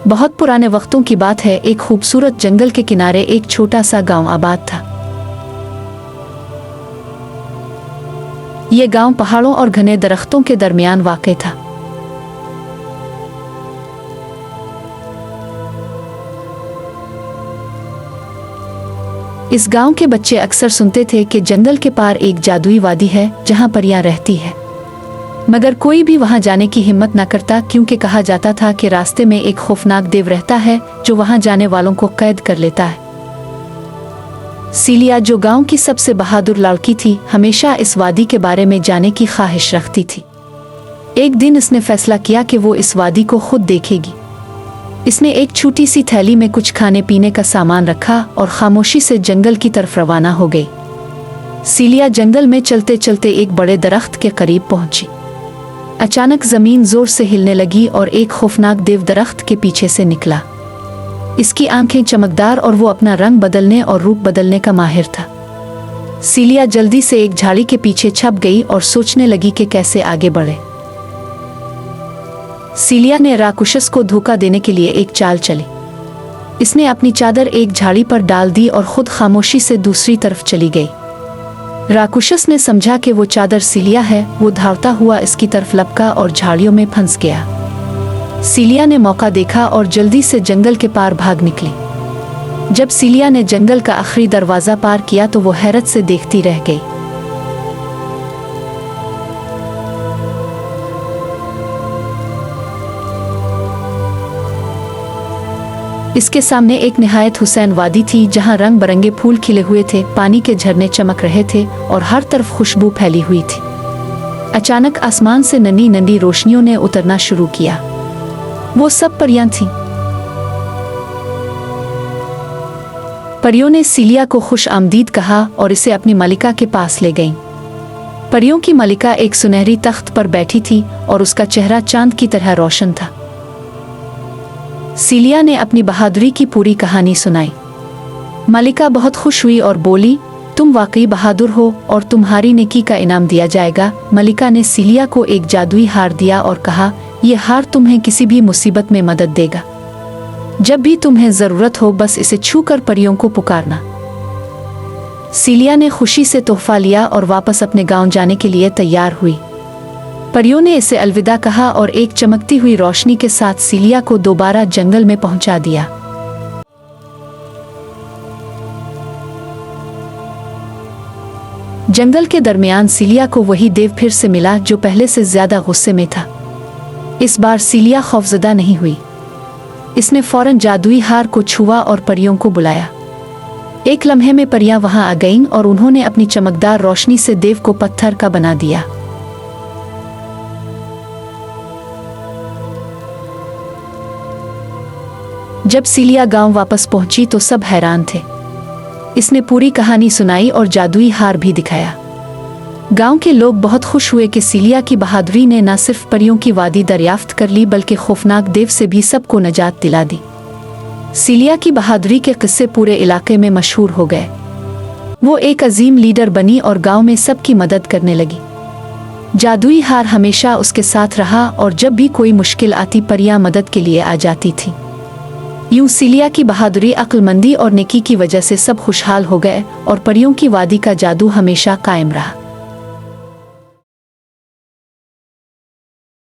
बहुत पुराने वक्तों की बात है। एक खूबसूरत जंगल के किनारे एक छोटा सा गांव आबाद था। ये गांव पहाड़ों और घने दरख्तों के दरमियान वाक़ था। इस गांव के बच्चे अक्सर सुनते थे कि जंगल के पार एक जादुई वादी है जहां परियां रहती है, मगर कोई भी वहां जाने की हिम्मत न करता, क्योंकि कहा जाता था कि रास्ते में एक खौफनाक देव रहता है जो वहां जाने वालों को कैद कर लेता है। सीलिया, जो गांव की सबसे बहादुर लड़की थी, हमेशा इस वादी के बारे में जाने की ख्वाहिश रखती थी। एक दिन इसने फैसला किया कि वो इस वादी को खुद देखेगी। इसने एक छोटी सी थैली में कुछ खाने पीने का सामान रखा और खामोशी से जंगल की तरफ रवाना हो गई। सीलिया जंगल में चलते चलते एक बड़े दरख्त के करीब पहुंची। अचानक जमीन जोर से हिलने लगी और एक खौफनाक देव दरख्त के पीछे से निकला। इसकी आंखें चमकदार और वो अपना रंग बदलने और रूप बदलने का माहिर था। सीलिया जल्दी से एक झाड़ी के पीछे छप गई और सोचने लगी कि कैसे आगे बढ़े। सीलिया ने राक्षस को धोखा देने के लिए एक चाल चली। इसने अपनी चादर एक झाड़ी पर डाल दी और खुद खामोशी से दूसरी तरफ चली गई। राक्षस ने समझा कि वो चादर सीलिया है। वो धावता हुआ इसकी तरफ लपका और झाड़ियों में फंस गया। सीलिया ने मौका देखा और जल्दी से जंगल के पार भाग निकली। जब सीलिया ने जंगल का आखिरी दरवाजा पार किया तो वो हैरत से देखती रह गई। इसके सामने एक निहायत हुसैन वादी थी जहां रंग बरंगे फूल खिले हुए थे, पानी के झरने चमक रहे थे और हर तरफ खुशबू फैली हुई थी। अचानक आसमान से नन्ही नन्ही रोशनियों ने उतरना शुरू किया। वो सब परियां थीं। परियों ने सीलिया को खुश आमदीद कहा और इसे अपनी मलिका के पास ले गईं। परियों की मलिका एक सुनहरी तख्त पर बैठी थी और उसका चेहरा चांद की तरह रोशन था। सीलिया ने अपनी बहादुरी की पूरी कहानी सुनाई। मलिका बहुत खुश हुई और बोली, तुम वाकई बहादुर हो और तुम्हारी नेकी का इनाम दिया जाएगा। मलिका ने सीलिया को एक जादुई हार दिया और कहा, यह हार तुम्हें किसी भी मुसीबत में मदद देगा। जब भी तुम्हें जरूरत हो बस इसे छूकर परियों को पुकारना। सीलिया ने खुशी से तोहफा लिया और वापस अपने गांव जाने के लिए तैयार हुई। परियों ने इसे अलविदा कहा और एक चमकती हुई रोशनी के साथ सीलिया को दोबारा जंगल में पहुंचा दिया। जंगल के दरमियान सीलिया को वही देव फिर से मिला जो पहले से ज्यादा गुस्से में था। इस बार सीलिया खौफजदा नहीं हुई। इसने फौरन जादुई हार को छुआ और परियों को बुलाया। एक लम्हे में परियां वहां आ गईं और उन्होंने अपनी चमकदार रोशनी से देव को पत्थर का बना दिया। जब सीलिया गांव वापस पहुंची तो सब हैरान थे। इसने पूरी कहानी सुनाई और जादुई हार भी दिखाया। गांव के लोग बहुत खुश हुए कि सीलिया की बहादुरी ने न सिर्फ परियों की वादी दरियाफ्त कर ली बल्कि खौफनाक देव से भी सबको नजात दिला दी। सीलिया की बहादुरी के किस्से पूरे इलाके में मशहूर हो गए। वो एक अजीम लीडर बनी और गांव में सबकी मदद करने लगी। जादुई हार हमेशा उसके साथ रहा और जब भी कोई मुश्किल आती परियां मदद के लिए आ जाती थी। यूं सीलिया की बहादुरी, अक्लमंदी और नेकी की वजह से सब खुशहाल हो गए और परियों की वादी का जादू हमेशा कायम रहा।